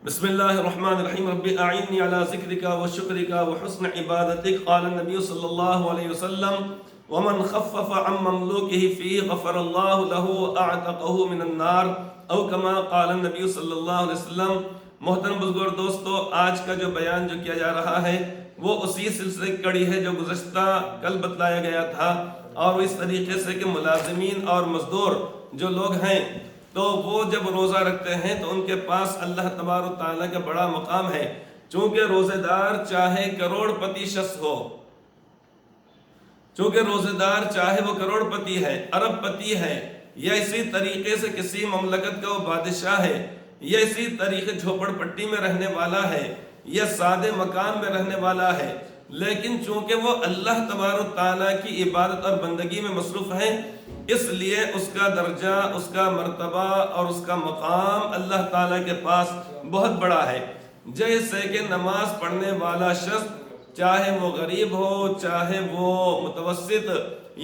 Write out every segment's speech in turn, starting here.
بسم الله الرحمن الرحيم رب أعيني على ذكرك وشكرك وحسن عبادتك. قال النبي صلى الله عليه وسلم ومن خفف عن مملوكه فيه غفر الله له أعتقه من النار او كما قال النبي صلى الله عليه وسلم. محترم بزرگ دوستو، آج کا جو بیان جو کیا جا رہا ہے وہ اسی سلسلے کی کڑی ہے جو گزشتہ کل بتلایا گیا تھا، اور اس طریقے سے کہ ملازمین اور مزدور جو لوگ ہیں تو وہ جب روزہ رکھتے ہیں تو ان کے پاس اللہ تبارک و تعالیٰ کا بڑا مقام ہے. چونکہ روزے دار چاہے کروڑ پتی شخص ہو، چونکہ روزے دار چاہے وہ کروڑ پتی ہے، ارب پتی ہے، یا اسی طریقے سے کسی مملکت کا وہ بادشاہ ہے، یا اسی طریقے جھوپڑ پٹی میں رہنے والا ہے، یا سادے مکان میں رہنے والا ہے، لیکن چونکہ وہ اللہ تبارک و تعالیٰ کی عبادت اور بندگی میں مصروف ہے، اس لیے اس کا درجہ، اس کا مرتبہ اور اس کا مقام اللہ تعالیٰ کے پاس بہت بڑا ہے. جیسے کہ نماز پڑھنے والا شخص چاہے وہ غریب ہو، چاہے وہ متوسط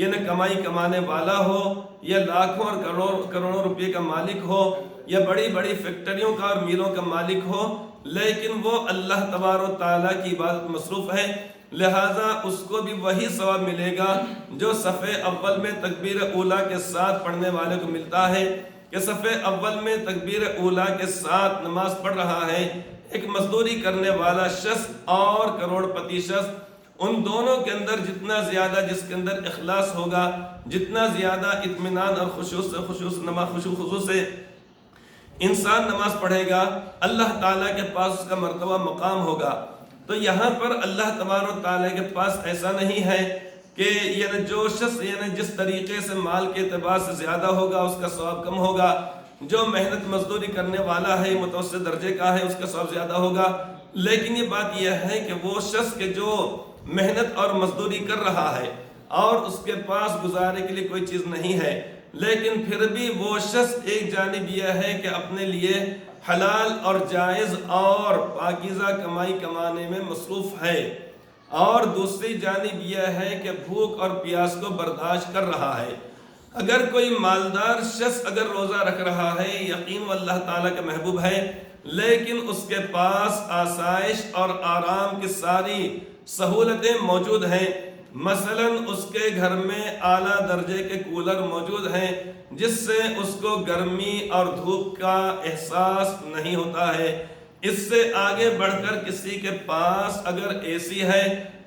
یعنی کمائی کمانے والا ہو، یا لاکھوں اور کروڑوں روپے کا مالک ہو، یا بڑی بڑی فیکٹریوں کا اور میلوں کا مالک ہو، لیکن وہ اللہ تبارک و تعالیٰ کی عبادت مصروف ہے، لہٰذا اس کو بھی وہی ثواب ملے گا جو صف اول میں تکبیر اولیٰ کے ساتھ پڑھنے والے کو ملتا ہے. کہ صف اول میں تکبیر اولیٰ کے ساتھ نماز پڑھ رہا ہے ایک مزدوری کرنے والا شخص اور کروڑ پتی شخص، ان دونوں کے اندر جتنا زیادہ جس کے اندر اخلاص ہوگا، جتنا زیادہ اطمینان اور خشوع سے انسان نماز پڑھے گا، اللہ تعالیٰ کے پاس اس کا مرتبہ مقام ہوگا. تو یہاں پر اللہ تبارک و تعالیٰ کے پاس ایسا نہیں ہے کہ یعنی جو شخص یعنی جس طریقے سے مال کے اعتبار سے زیادہ ہوگا اس کا ثواب کم ہوگا، جو محنت مزدوری کرنے والا ہے متوسط درجے کا ہے اس کا ثواب زیادہ ہوگا. لیکن یہ بات یہ ہے کہ وہ شخص کے جو محنت اور مزدوری کر رہا ہے اور اس کے پاس گزارے کے لیے کوئی چیز نہیں ہے، لیکن پھر بھی وہ شخص ایک جانب یہ ہے کہ اپنے لیے حلال اور جائز اور پاکیزہ کمائی کمانے میں مصروف ہے، اور دوسری جانب یہ ہے کہ بھوک اور پیاس کو برداشت کر رہا ہے. اگر کوئی مالدار شخص اگر روزہ رکھ رہا ہے، یقین وہ اللہ تعالیٰ کا محبوب ہے، لیکن اس کے پاس آسائش اور آرام کی ساری سہولتیں موجود ہیں. مثلا اس کے گھر میں اعلیٰ درجے کے کولر موجود ہیں جس سے اس کو گرمی اور دھوپ کا احساس نہیں ہوتا ہے. اس سے آگے بڑھ کر کسی کے پاس اگر اے سی ہے،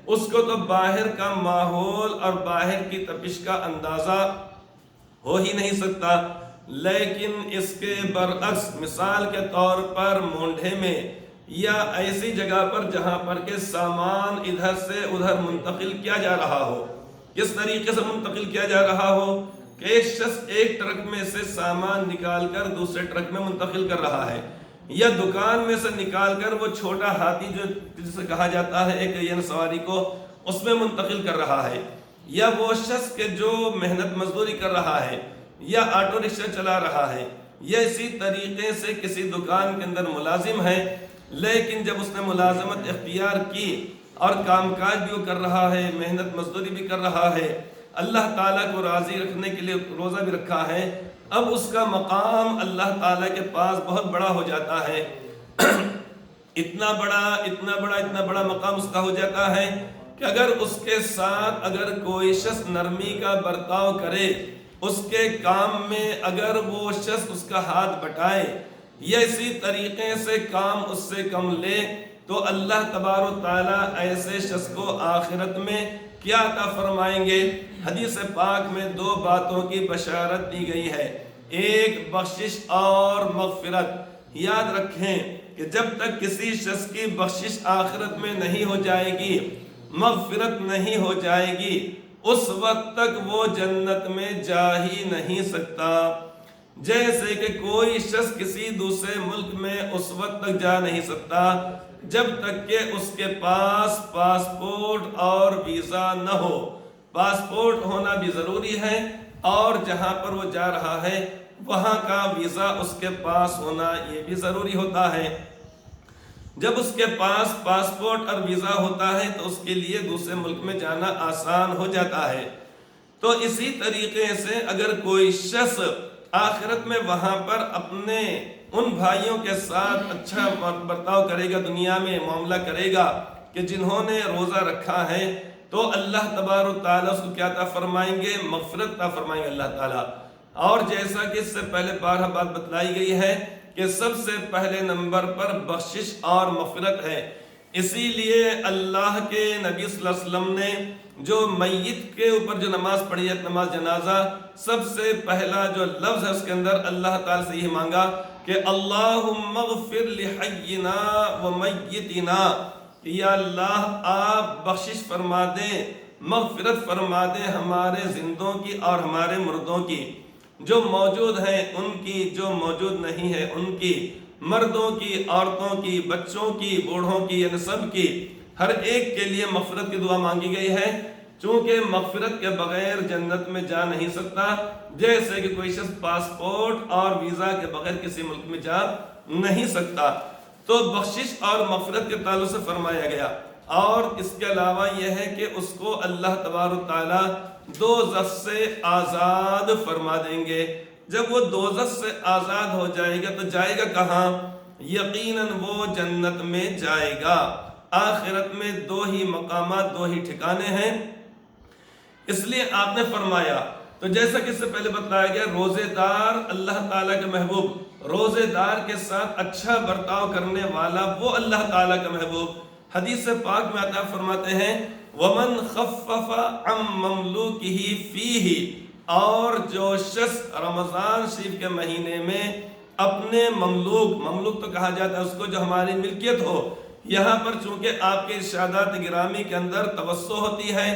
اس کو تو باہر کا ماحول اور باہر کی تپش کا اندازہ ہو ہی نہیں سکتا. لیکن اس کے برعکس مثال کے طور پر مونڈھے میں یا ایسی جگہ پر جہاں پر کہ سامان ادھر سے ادھر منتقل کیا جا رہا ہو، کس طریقے سے منتقل کیا جا رہا ہو کہ ایک شخص ایک ٹرک میں سے سامان نکال کر دوسرے ٹرک میں منتقل کر رہا ہے، یا دکان میں سے نکال کر وہ چھوٹا ہاتھی جو جسے کہا جاتا ہے ایک یعنی سواری کو اس میں منتقل کر رہا ہے، یا وہ شخص کے جو محنت مزدوری کر رہا ہے یا آٹو رکشہ چلا رہا ہے، یا اسی طریقے سے کسی دکان کے اندر ملازم ہے، لیکن جب اس نے ملازمت اختیار کی اور کام کاج بھی وہ کر رہا ہے، محنت مزدوری بھی کر رہا ہے، اللہ تعالیٰ کو راضی رکھنے کے لیے روزہ بھی رکھا ہے، اب اس کا مقام اللہ تعالیٰ کے پاس بہت بڑا ہو جاتا ہے. اتنا بڑا مقام اس کا ہو جاتا ہے کہ اگر اس کے ساتھ اگر کوئی شخص نرمی کا برتاؤ کرے، اس کے کام میں اگر وہ شخص اس کا ہاتھ بٹائے یا اسی طریقے سے کام اس سے کم لے، تو اللہ تبارک و تعالیٰ ایسے شخص کو آخرت میں کیا عطا فرمائیں گے. حدیث پاک میں دو باتوں کی بشارت دی گئی ہے، ایک بخشش اور مغفرت. یاد رکھیں کہ جب تک کسی شخص کی بخشش آخرت میں نہیں ہو جائے گی، مغفرت نہیں ہو جائے گی، اس وقت تک وہ جنت میں جا ہی نہیں سکتا. جیسے کہ کوئی شخص کسی دوسرے ملک میں اس وقت تک جا نہیں سکتا جب تک کہ اس کے پاس پاسپورٹ اور ویزا نہ ہو. پاسپورٹ ہونا بھی ضروری ہے، اور جہاں پر وہ جا رہا ہے وہاں کا ویزا اس کے پاس ہونا یہ بھی ضروری ہوتا ہے. جب اس کے پاس پاسپورٹ اور ویزا ہوتا ہے تو اس کے لیے دوسرے ملک میں جانا آسان ہو جاتا ہے. تو اسی طریقے سے اگر کوئی شخص آخرت میں وہاں پر اپنے ان بھائیوں کے ساتھ اچھا برتاؤ کرے گا، دنیا میں معاملہ کرے گا کہ جنہوں نے روزہ رکھا ہے، تو اللہ تبارک و تعالیٰ اس کو کیا عطا فرمائیں گے؟ مغفرت عطا فرمائیں گے اللہ تعالیٰ۔ اور جیسا کہ اس سے پہلے بارہا بات بتلائی گئی ہے کہ سب سے پہلے نمبر پر بخشش اور مغفرت ہے۔ اسی لیے اللہ کے نبی صلی اللہ علیہ وسلم نے جو میت کے اوپر جو نماز پڑھی ہے، نماز جنازہ، سب سے پہلا جو لفظ ہے اس کے اندر اللہ تعالیٰ سے یہ مانگا کہ اللہم اغفر لحینا و میتنا، یا اللہ آپ بخشش فرما دیں، مغفرت فرما دیں ہمارے زندوں کی اور ہمارے مردوں کی، جو موجود ہیں ان کی، جو موجود نہیں ہے ان کی، مردوں کی، عورتوں کی، بچوں کی، بوڑھوں کی، یعنی سب کی، ہر ایک کے لیے مغفرت کی دعا مانگی گئی ہے، چونکہ مغفرت کے بغیر جنت میں جا نہیں سکتا، جیسے کہ کوئی شخص پاسپورٹ اور ویزا کے بغیر کسی ملک میں جا نہیں سکتا۔ تو بخشش اور مغفرت کے تعلق سے فرمایا گیا، اور اس کے علاوہ یہ ہے کہ اس کو اللہ تبارک تعالیٰ دوزخ سے آزاد فرما دیں گے۔ جب وہ دوزخ سے آزاد ہو جائے گا تو جائے گا کہاں؟ یقیناً وہ جنت میں جائے گا۔ آخرت میں دو ہی مقامات، دو ہی ٹھکانے ہیں، اس لیے آپ نے فرمایا، تو جیسا کہ اس سے پہلے بتلایا گیا، روزے دار اللہ تعالیٰ کے محبوب، روزے دار کے ساتھ اچھا برتاؤ کرنے والا وہ اللہ تعالیٰ کا محبوب۔ حدیث پاک میں آتا فرماتے ہیں وَمَنْ خَفَّفَ عَنْ مَمْلُوكِهِ فِيهِ، اور جو شخص رمضان شریف کے مہینے میں اپنے مملوک تو کہا جاتا ہے اس کو جو ہماری ملکیت ہو، یہاں پر چونکہ آپ کے ارشادات گرامی کے اندر توسع ہوتی ہے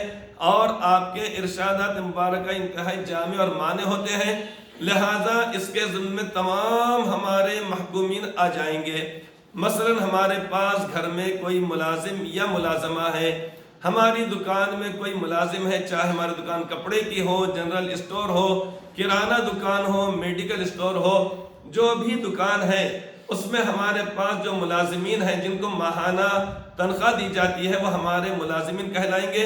اور آپ کے ارشادات مبارکہ انتہائی جامع اور معنی ہوتے ہیں، لہٰذا اس کے ضمن میں تمام ہمارے محکومین آ جائیں گے۔ مثلا ہمارے پاس گھر میں کوئی ملازم یا ملازمہ ہے، ہماری دکان میں کوئی ملازم ہے، چاہے ہماری دکان کپڑے کی ہو، جنرل اسٹور ہو، کرانہ دکان ہو، میڈیکل اسٹور ہو، جو بھی دکان ہے اس میں ہمارے پاس جو ملازمین ہیں جن کو ماہانہ تنخواہ دی جاتی ہے وہ ہمارے ملازمین کہلائیں گے،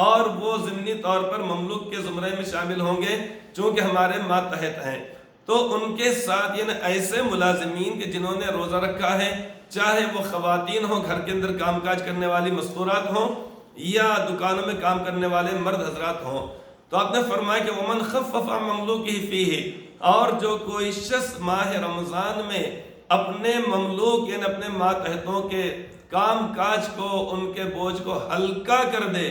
اور وہ ضمنی طور پر مملوک کے زمرے میں شامل ہوں گے چونکہ ہمارے ماتحت ہیں۔ تو ان کے ساتھ یعنی ایسے ملازمین کے جنہوں نے روزہ رکھا ہے، چاہے وہ خواتین ہوں، گھر کے اندر کام کاج کرنے والی مستورات ہوں، یا دکانوں میں کام کرنے والے مرد حضرات ہوں، تو آپ نے فرمایا کہ وَمَنْ خَفَّفَ عَنْ مَمْلُوكِهِ فِيهِ، اور جو کوئی شخص ماہ رمضان میں اپنے مملوک یعنی اپنے ماتحتوں کے کام کاج کو، ان کے بوجھ کو ہلکا کر دے،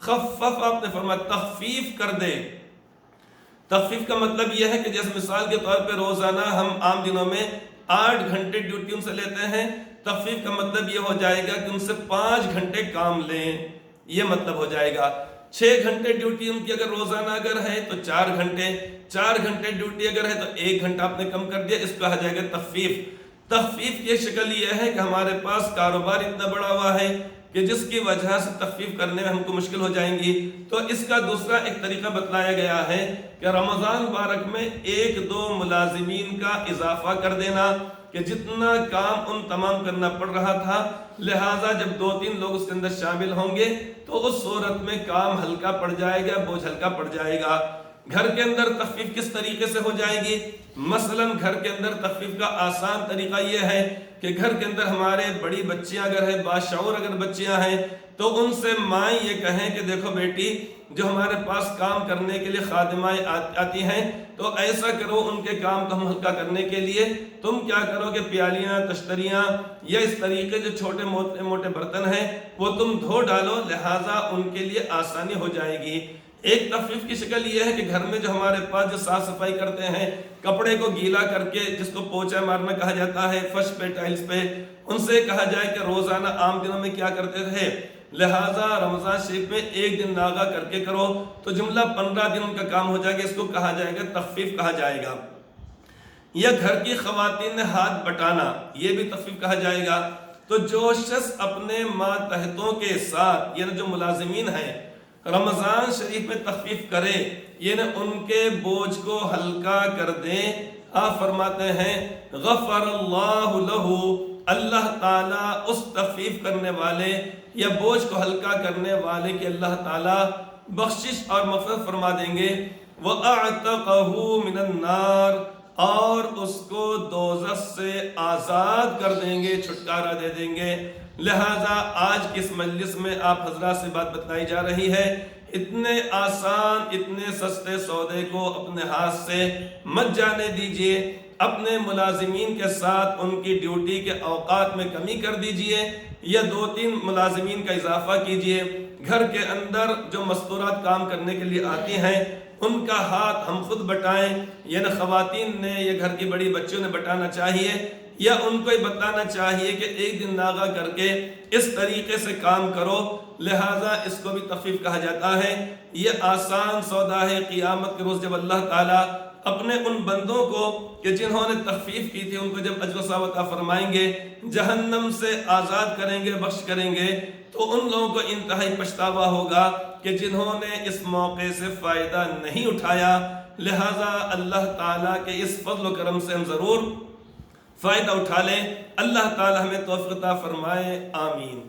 خفف آپ نے فرمایا تخفیف کر دے۔ تخفیف کا مطلب یہ ہے کہ جیسے مثال کے طور پہ روزانہ ہم عام دنوں میں 8 گھنٹے ڈیوٹی ان سے لیتے ہیں، تخفیف کا مطلب یہ ہو جائے گا کہ ان سے 5 گھنٹے کام لیں، یہ مطلب ہو جائے گا۔ 6 گھنٹے ڈیوٹی ان کی اگر روزانہ اگر ہے تو 4 گھنٹے، 4 گھنٹے ڈیوٹی اگر ہے تو 1 گھنٹہ آپ نے کم کر دیا، اس کو کہا جائے گا تخفیف۔ تخفیف کی شکل یہ ہے کہ ہمارے پاس کاروبار اتنا بڑا ہوا ہے کہ جس کی وجہ سے تخفیف کرنے میں ہم کو مشکل ہو جائیں گی، تو اس کا دوسرا ایک طریقہ بتلایا گیا ہے کہ رمضان مبارک میں 1-2 ملازمین کا اضافہ کر دینا، کہ جتنا کام ان تمام کرنا پڑ رہا تھا، لہٰذا جب 2-3 لوگ اس کے اندر شامل ہوں گے تو اس صورت میں کام ہلکا پڑ جائے گا، بوجھ ہلکا پڑ جائے گا۔ گھر کے اندر تخفیف کس طریقے سے ہو جائے گی؟ مثلا گھر کے اندر تخفیف کا آسان طریقہ یہ ہے کہ گھر کے اندر ہمارے بڑی بچیاں اگر ہیں، باشعور اگر بچیاں ہیں، تو ان سے مائیں یہ کہیں کہ دیکھو بیٹی، جو ہمارے پاس کام کرنے کے لیے خادمائیں آتی ہیں تو ایسا کرو ان کے کام کو ہم ہلکا کرنے کے لیے تم کیا کرو کہ پیالیاں، تشتریاں یا اس طریقے جو چھوٹے موٹے برتن ہیں وہ تم دھو ڈالو، لہٰذا ان کے لیے آسانی ہو جائے گی۔ ایک تخفیف کی شکل یہ ہے کہ گھر میں جو ہمارے پاس جو صاف صفائی کرتے ہیں، کپڑے کو گیلا کر کے جس کو پوچھا مارنا کہا جاتا ہے، فرش پہ، ٹائلز پہ، ان سے کہا جائے کہ روزانہ عام دنوں میں کیا کرتے تھے، لہٰذا رمضان شریف میں 1 دن ناغا کر کے کرو تو جملہ 15 دن ان کا کام ہو جائے گا، اس کو کہا جائے گا تخفیف کہا جائے گا۔ یا گھر کی خواتین نے ہاتھ بٹانا، یہ بھی تخفیف کہا جائے گا۔ تو جو شخص اپنے ماتحتوں کے ساتھ یعنی جو ملازمین ہیں رمضان شریف میں تخفیف کرے، یعنی ان کے بوجھ کو ہلکا کر دیں، آپ فرماتے ہیں غفر اللہ لہ، اللہ تعالیٰ اس تخفیف کرنے والے یا بوجھ کو ہلکا کرنے والے کی اللہ تعالیٰ بخشش اور مغفرت فرما دیں گے۔ وَأَعْتَقَهُ مِنَ النَّارِ، اور اس کو دوزخ سے آزاد کر دیں گے، چھٹکارا دے دیں گے۔ لہٰذا آج کس مجلس میں آپ حضرات سے بات بتائی جا رہی ہے، اتنے آسان اتنے سستے سودے کو اپنے ہاتھ سے مت جانے دیجئے۔ اپنے ملازمین کے ساتھ ان کی ڈیوٹی کے اوقات میں کمی کر دیجئے یا 2-3 ملازمین کا اضافہ کیجئے۔ گھر کے اندر جو مستورات کام کرنے کے لیے آتی ہیں ان کا ہاتھ ہم خود بٹائیں، یعنی خواتین نے یا گھر کی بڑی بچیوں نے بٹانا چاہیے، یا ان کو بتانا چاہیے کہ ایک دن ناغہ کر کے اس طریقے سے کام کرو۔ لہٰذا اس کو بھی تخفیف کہا جاتا ہے۔ یہ آسان سودا ہے، قیامت کے روز جب اللہ تعالیٰ اپنے ان بندوں کو کہ جنہوں نے تخفیف کی تھی ان کو جب اجر و ثواب عطا فرمائیں گے، جہنم سے آزاد کریں گے، بخش کریں گے، تو ان لوگوں کو انتہائی پچھتاوا ہوگا کہ جنہوں نے اس موقع سے فائدہ نہیں اٹھایا۔ لہٰذا اللہ تعالیٰ کے اس فضل و کرم سے ہم ضرور فائدہ اٹھا لیں۔ اللہ تعالیٰ ہمیں توفیق عطا فرمائے، آمین۔